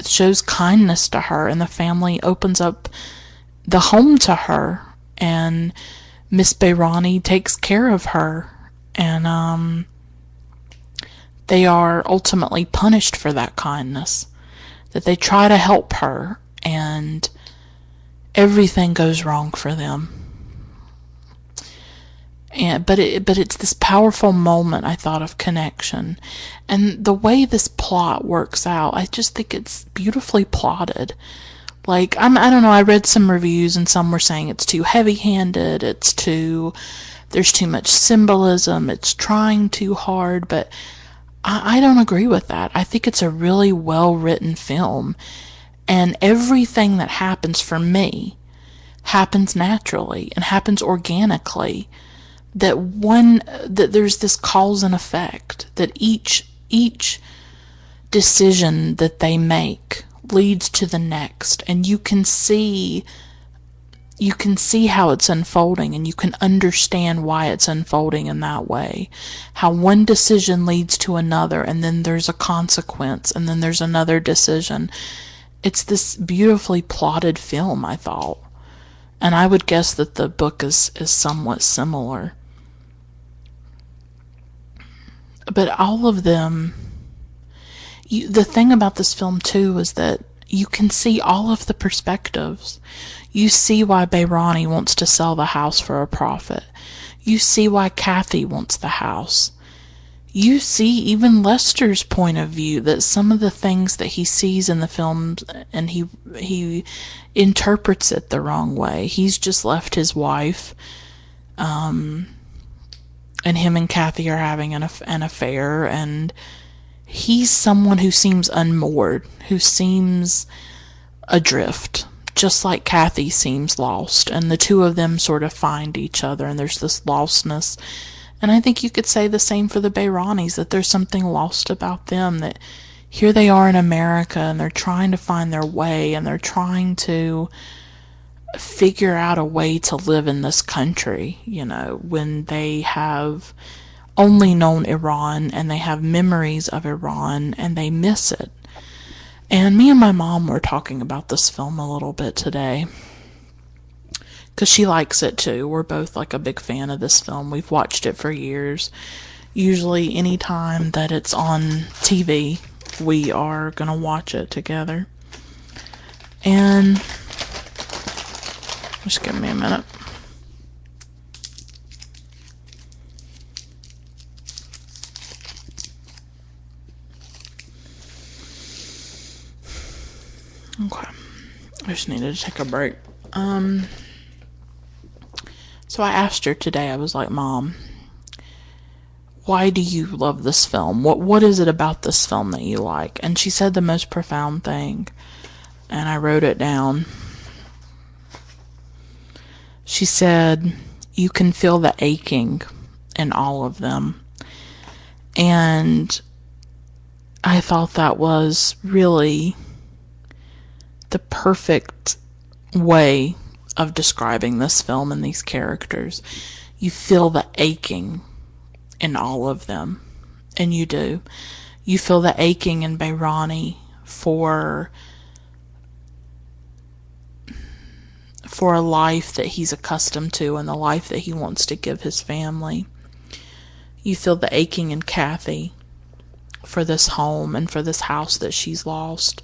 shows kindness to her, and the family opens up the home to her, and Miss Behrani takes care of her, and they are ultimately punished for that kindness, that they try to help her, and everything goes wrong for them. But it's this powerful moment, I thought, of connection. And the way this plot works out, I just think it's beautifully plotted. Like, I don't know, I read some reviews and some were saying it's too heavy-handed, there's too much symbolism, it's trying too hard, but I don't agree with that. I think it's a really well-written film. And everything that happens for me happens naturally and happens organically. That there's this cause and effect, that each decision that they make leads to the next, and you can see how it's unfolding, and you can understand why it's unfolding in that way. How one decision leads to another, and then there's a consequence, and then there's another decision. It's this beautifully plotted film, I thought. And I would guess that the book is somewhat similar. But all of them, the thing about this film too is that you can see all of the perspectives. You see why Behrani wants to sell the house for a profit. You see why Kathy wants the house. You see even Lester's point of view, that some of the things that he sees in the film, and he interprets it the wrong way. He's just left his wife, and him and Kathy are having an affair, and he's someone who seems unmoored, who seems adrift, just like Kathy seems lost, and the two of them sort of find each other, and there's this lostness. And I think you could say the same for the Behranis, that there's something lost about them, that here they are in America, and they're trying to find their way, and they're trying to figure out a way to live in this country, when they have only known Iran and they have memories of Iran and they miss it. And me and my mom were talking about this film a little bit today because she likes it too. We're both like a big fan of this film. We've watched it for years. Usually any time that it's on TV, we are going to watch it together. And just give me a minute. Okay. I just needed to take a break. So I asked her today, I was like, Mom, why do you love this film? What is it about this film that you like? And she said the most profound thing, and I wrote it down. She said, you can feel the aching in all of them. And I thought that was really the perfect way of describing this film and these characters. You feel the aching in all of them. And you do. You feel the aching in Behrani for a life that he's accustomed to and the life that he wants to give his family. You feel the aching in Kathy for this home and for this house that she's lost.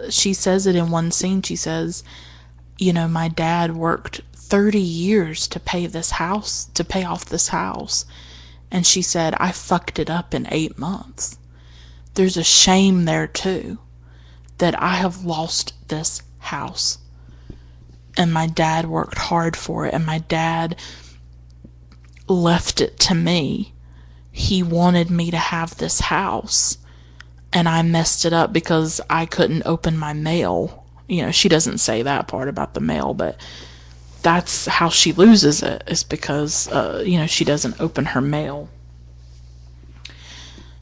She says it in one scene. She says, my dad worked 30 years to pay off this house. And she said, I fucked it up in 8 months. There's a shame there too, that I have lost this house. And my dad worked hard for it, and my dad left it to me. He wanted me to have this house, and I messed it up because I couldn't open my mail. She doesn't say that part about the mail, but that's how she loses it, is because, she doesn't open her mail.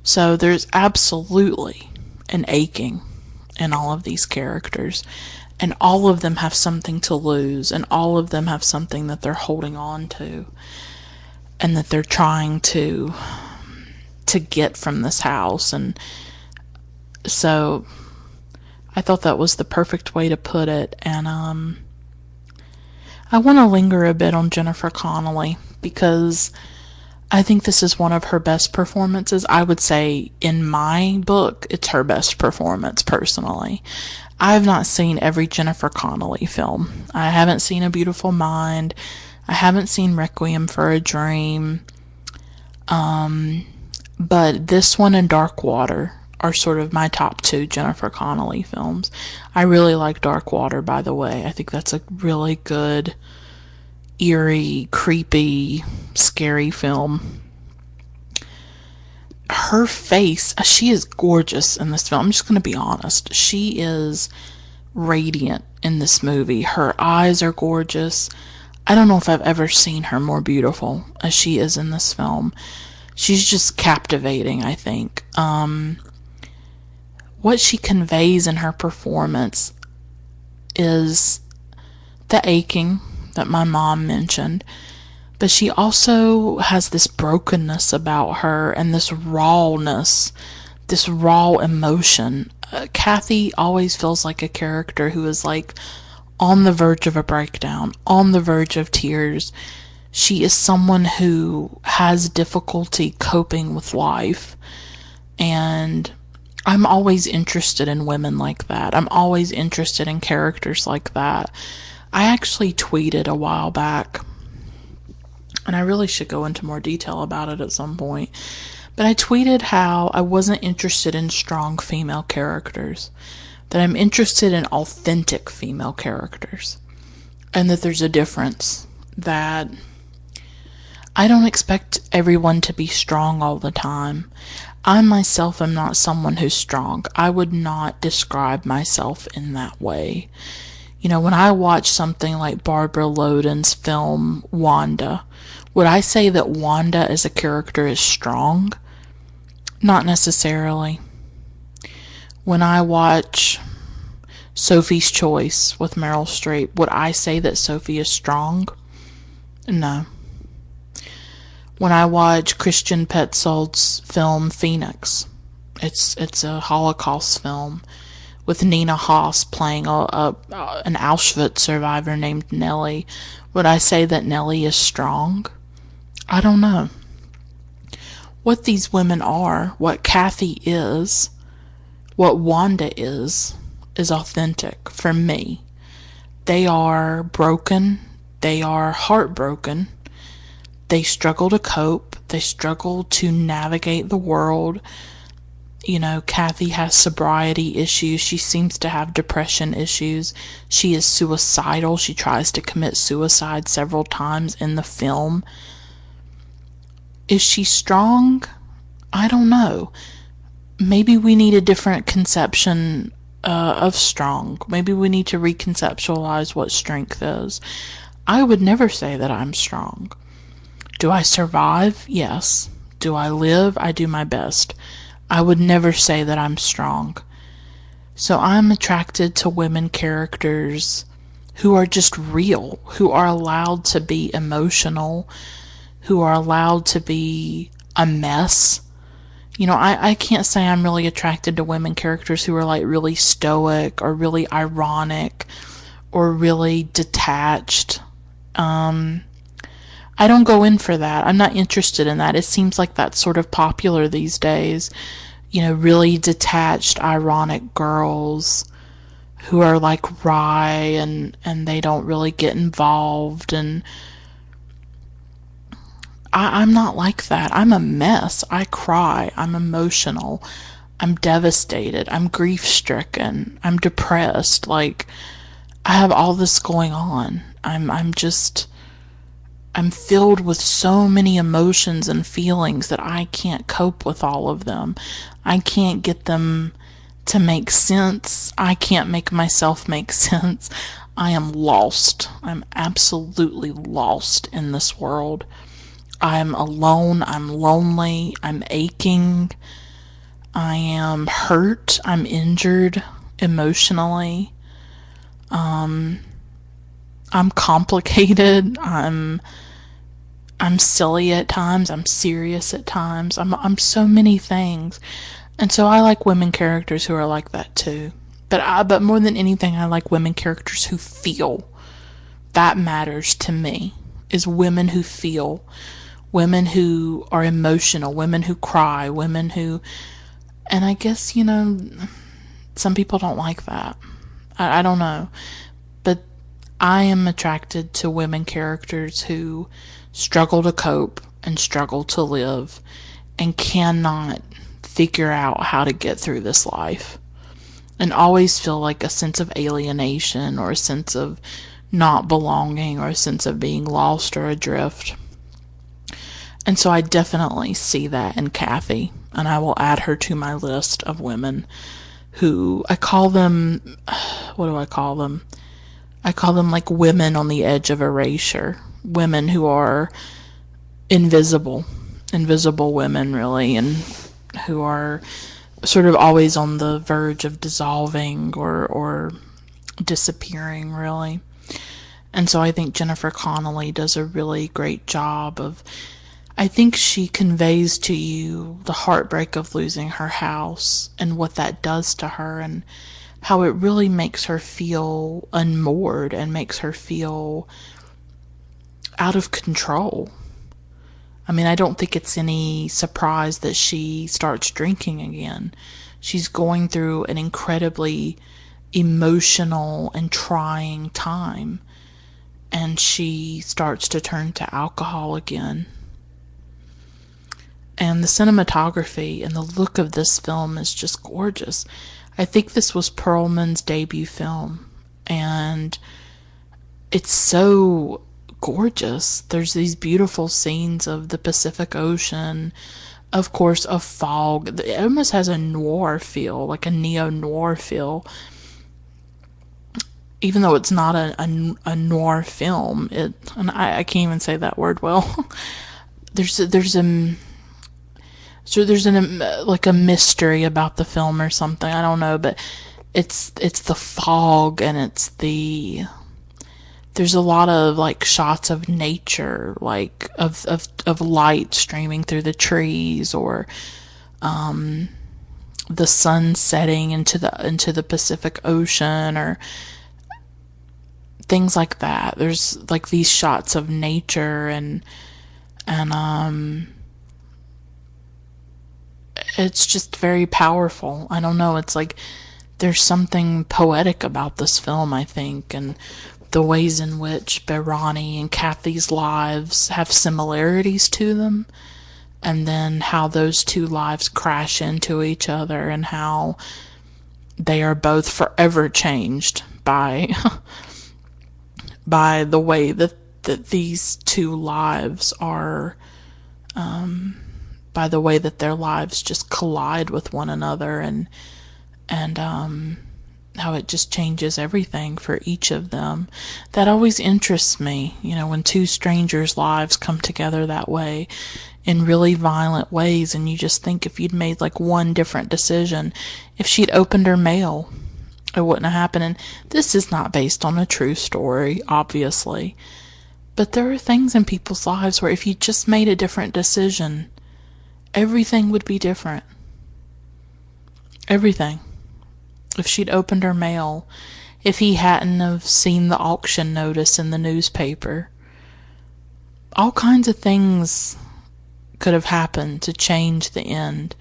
So there's absolutely an aching in all of these characters, and all of them have something to lose, and all of them have something that they're holding on to, and that they're trying to get from this house. And so I thought that was the perfect way to put it. And I want to linger a bit on Jennifer Connelly, because I think this is one of her best performances. I would say in my book, it's her best performance personally. I have not seen every Jennifer Connelly film. I haven't seen A Beautiful Mind. I haven't seen Requiem for a Dream. But this one and Dark Water are sort of my top 2 Jennifer Connelly films. I really like Dark Water, by the way. I think that's a really good, eerie, creepy, scary film. Her face, she is gorgeous in this film. I'm just going to be honest. She is radiant in this movie. Her eyes are gorgeous. I don't know if I've ever seen her more beautiful as she is in this film. She's just captivating, I think. What she conveys in her performance is the aching that my mom mentioned, but she also has this brokenness about her and this rawness, this raw emotion. Kathy always feels like a character who is like on the verge of a breakdown, on the verge of tears. She is someone who has difficulty coping with life, and I'm always interested in women like that. I'm always interested in characters like that. I actually tweeted a while back, and I really should go into more detail about it at some point, but I tweeted how I wasn't interested in strong female characters, that I'm interested in authentic female characters, and that there's a difference, that I don't expect everyone to be strong all the time. I myself am not someone who's strong. I would not describe myself in that way. When I watch something like Barbara Loden's film Wanda, would I say that Wanda as a character is strong? Not necessarily. When I watch Sophie's Choice with Meryl Streep. Would I say that Sophie is strong? No. When I watch Christian Petzold's film Phoenix, it's a Holocaust film with Nina Hoss playing an Auschwitz survivor named Nellie. Would I say that Nellie is strong? I don't know. What these women are, what Kathy is, what Wanda is authentic for me. They are broken. They are heartbroken. They struggle to cope. They struggle to navigate the world. You know, Kathy has sobriety issues. She seems to have depression issues. She is suicidal. She tries to commit suicide several times in the film. Is she strong? I don't know. Maybe we need a different conception of strong. Maybe we need to reconceptualize what strength is. I would never say that I'm strong. Do I survive? Yes. Do I live? I do my best. I would never say that I'm strong. So I'm attracted to women characters who are just real, who are allowed to be emotional, who are allowed to be a mess. You know, I can't say I'm really attracted to women characters who are like really stoic or really ironic or really detached. I don't go in for that. I'm not interested in that. It seems like that's sort of popular these days. You know, really detached, ironic girls who are like wry and they don't really get involved. And I'm not like that. I'm a mess. I cry. I'm emotional. I'm devastated. I'm grief-stricken. I'm depressed. Like, I have all this going on. I'm filled with so many emotions and feelings that I can't cope with all of them. I can't get them to make sense. I can't make myself make sense. I am lost. I'm absolutely lost in this world. I'm alone. I'm lonely. I'm aching. I am hurt. I'm injured emotionally. I'm complicated. I'm silly at times. I'm serious at times. I'm so many things. And so I like women characters who are like that too. But more than anything, I like women characters who feel. That matters to me. Is women who feel. Women who are emotional. Women who cry. Women who... And I guess, you know, some people don't like that. I don't know. But I am attracted to women characters who struggle to cope and struggle to live and cannot figure out how to get through this life and always feel like a sense of alienation or a sense of not belonging or a sense of being lost or adrift. And so I definitely see that in Kathy, and I will add her to my list of women who I call them, what do I call them? I call them like women on the edge of erasure. Women who are invisible women, really, and who are sort of always on the verge of dissolving or disappearing, really. And so I think Jennifer Connelly does a really great job of, I think she conveys to you the heartbreak of losing her house and what that does to her and how it really makes her feel unmoored and makes her feel out of control. I mean, I don't think it's any surprise that she starts drinking again. She's going through an incredibly emotional and trying time, and she starts to turn to alcohol again. And the cinematography and the look of this film is just gorgeous. I think this was Perelman's debut film, and it's so gorgeous. There's these beautiful scenes of the Pacific Ocean, of course, of fog. It almost has a noir feel, like a neo-noir feel. Even though it's not a noir film, and I can't even say that word well. there's like a mystery about the film or something. I don't know, but it's the fog, and there's a lot of like shots of nature, like of light streaming through the trees, or the sun setting into the Pacific Ocean, or things like that. There's like these shots of nature, and it's just very powerful. I don't know, it's like there's something poetic about this film, I think, and the ways in which Behrani and Kathy's lives have similarities to them, and then how those two lives crash into each other, and how they are both forever changed by by the way that these two lives are, by the way that their lives just collide with one another, and how it just changes everything for each of them. That always interests me, when two strangers' lives come together that way in really violent ways, and you just think, if you'd made like one different decision, if she'd opened her mail, it wouldn't have happened. And this is not based on a true story, obviously, but there are things in people's lives where if you just made a different decision, everything would be different. Everything. If she'd opened her mail, if he hadn't have seen the auction notice in the newspaper, all kinds of things could have happened to change the end,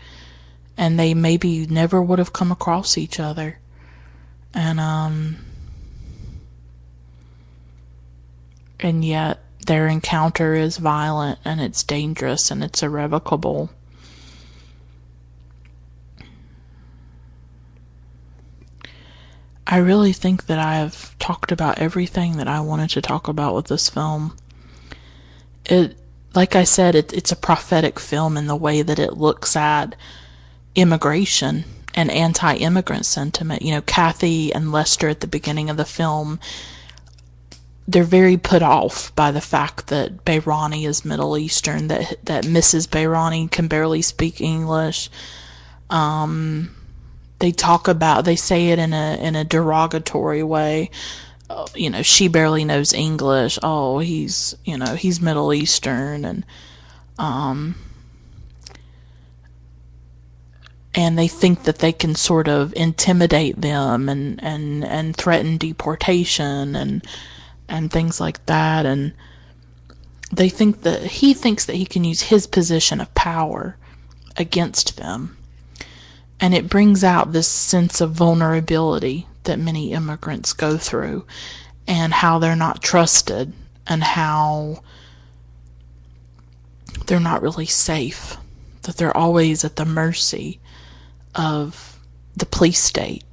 and they maybe never would have come across each other. And yet their encounter is violent, and it's dangerous, and it's irrevocable. I really think that I have talked about everything that I wanted to talk about with this film. Like I said, it's a prophetic film in the way that it looks at immigration and anti-immigrant sentiment. Kathy and Lester at the beginning of the film, they're very put off by the fact that Behrani is Middle Eastern, that Mrs. Behrani can barely speak English. They say it in a derogatory way. She barely knows English. Oh, he's Middle Eastern, and they think that they can sort of intimidate them and threaten deportation and things like that. And he thinks that he can use his position of power against them. And it brings out this sense of vulnerability that many immigrants go through, and how they're not trusted, and how they're not really safe, that they're always at the mercy of the police state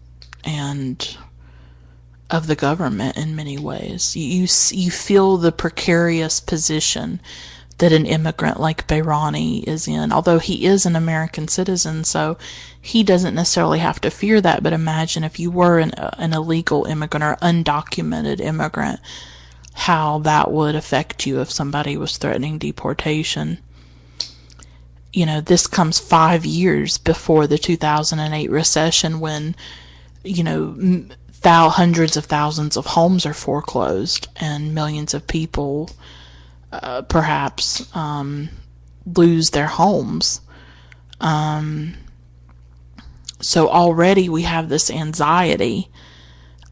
and of the government in many ways. You feel the precarious position that an immigrant like Behrani is in, although he is an American citizen, so he doesn't necessarily have to fear that. But imagine if you were an illegal immigrant or undocumented immigrant, how that would affect you if somebody was threatening deportation. This comes 5 years before the 2008 recession, when, hundreds of thousands of homes are foreclosed, and millions of people perhaps lose their homes. So already we have this anxiety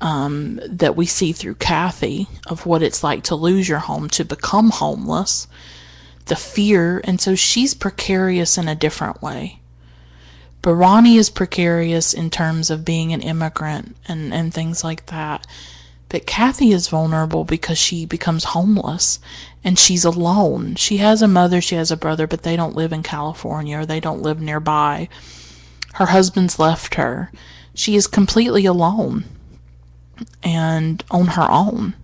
that we see through Kathy of what it's like to lose your home, to become homeless, the fear. And so she's precarious in a different way. Behrani is precarious in terms of being an immigrant and things like that. But Kathy is vulnerable because she becomes homeless, and she's alone. She has a mother, she has a brother, but they don't live in California, or they don't live nearby. Her husband's left her. She is completely alone and on her own.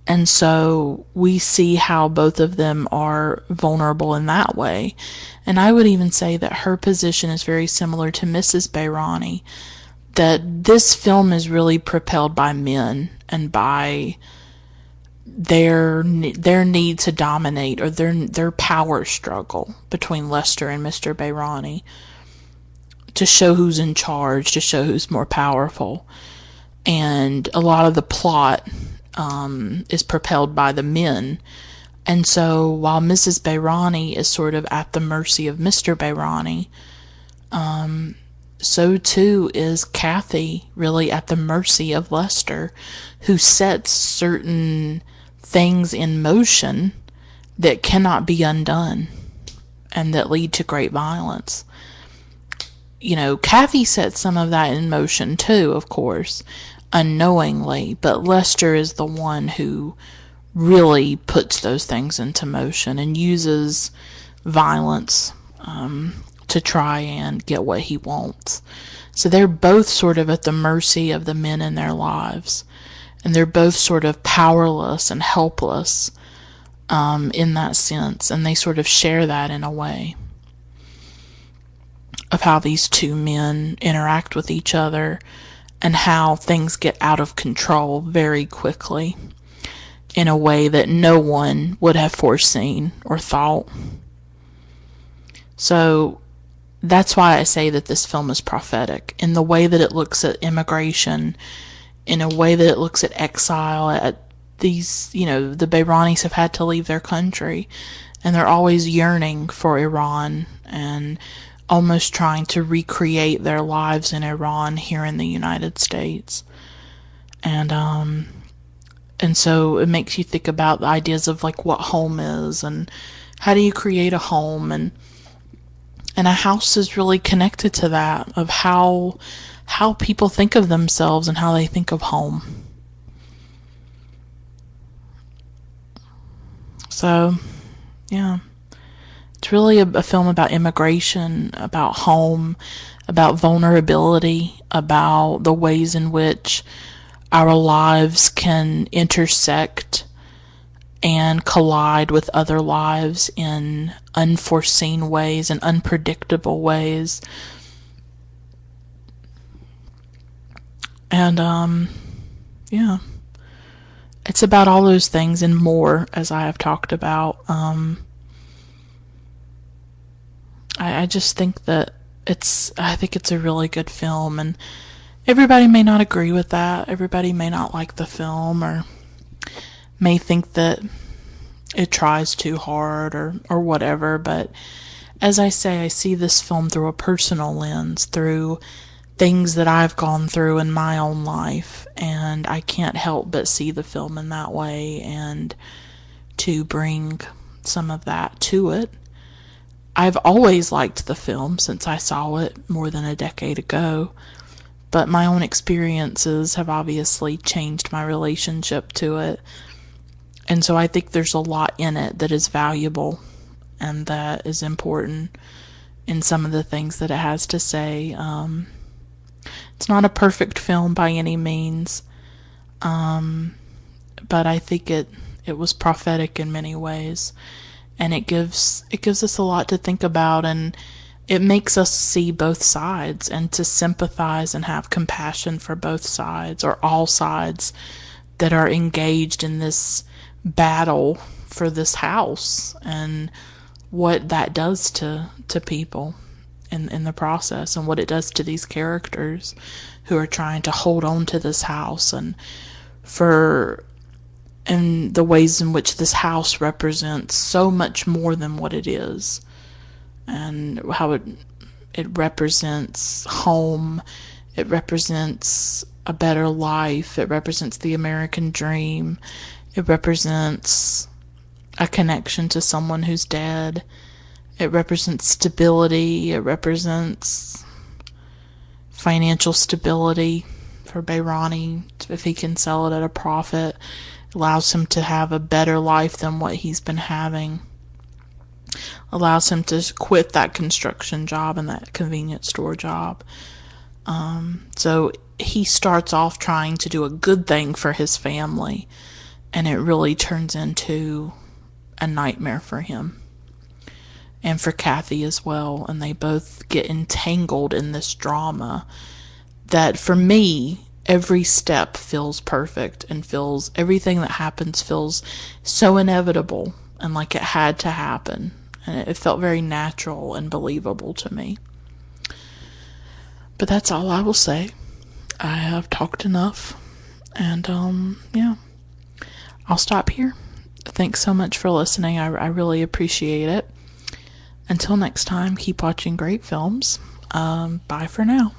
And so we see how both of them are vulnerable in that way. And I would even say that her position is very similar to Mrs. Behrani, that this film is really propelled by men and by their need to dominate, or their power struggle between Lester and Mr. Behrani, to show who's in charge, to show who's more powerful. And a lot of the plot is propelled by the men. And so while Mrs. Behrani is sort of at the mercy of Mr. Behrani, so too is Kathy really at the mercy of Lester, who sets certain things in motion that cannot be undone and that lead to great violence. Kathy sets some of that in motion too, of course, unknowingly, but Lester is the one who really puts those things into motion and uses violence to try and get what he wants. So they're both sort of at the mercy of the men in their lives, and they're both sort of powerless and helpless in that sense, and they sort of share that in a way of how these two men interact with each other and how things get out of control very quickly in a way that no one would have foreseen or thought. So that's why I say that this film is prophetic in the way that it looks at immigration, in a way that it looks at exile, at these, the Behranis have had to leave their country, and they're always yearning for Iran and almost trying to recreate their lives in Iran here in the United States. And so it makes you think about the ideas of like what home is and how do you create a home, and a house is really connected to that, of how people think of themselves and how they think of home. So, yeah, it's really a film about immigration, about home, about vulnerability, about the ways in which our lives can intersect and collide with other lives in unforeseen ways and unpredictable ways. And, yeah. It's about all those things and more, as I have talked about. I just think that I think it's a really good film, and everybody may not agree with that. Everybody may not like the film, or may think that it tries too hard or whatever. But as I say, I see this film through a personal lens, through things that I've gone through in my own life, and I can't help but see the film in that way and to bring some of that to it. I've always liked the film since I saw it more than a decade ago, but my own experiences have obviously changed my relationship to it, and so I think there's a lot in it that is valuable and that is important in some of the things that it has to say. It's not a perfect film by any means, but I think it was prophetic in many ways, and it gives us a lot to think about, and it makes us see both sides and to sympathize and have compassion for both sides, or all sides that are engaged in this battle for this house, and what that does to people in the process, and what it does to these characters who are trying to hold on to this house, and the ways in which this house represents so much more than what it is, and how it represents home, it represents a better life, it represents the American dream, it represents a connection to someone who's dead, it represents stability, it represents financial stability for Behrani. If he can sell it at a profit, it allows him to have a better life than what he's been having. Allows him to quit that construction job and that convenience store job. So he starts off trying to do a good thing for his family, and it really turns into a nightmare for him. And for Kathy as well, and they both get entangled in this drama that, for me, every step feels perfect, and everything that happens feels so inevitable and like it had to happen, and it felt very natural and believable to me. But that's all I will say. I have talked enough. And, yeah. I'll stop here. Thanks so much for listening. I really appreciate it. Until next time, keep watching great films. Bye for now.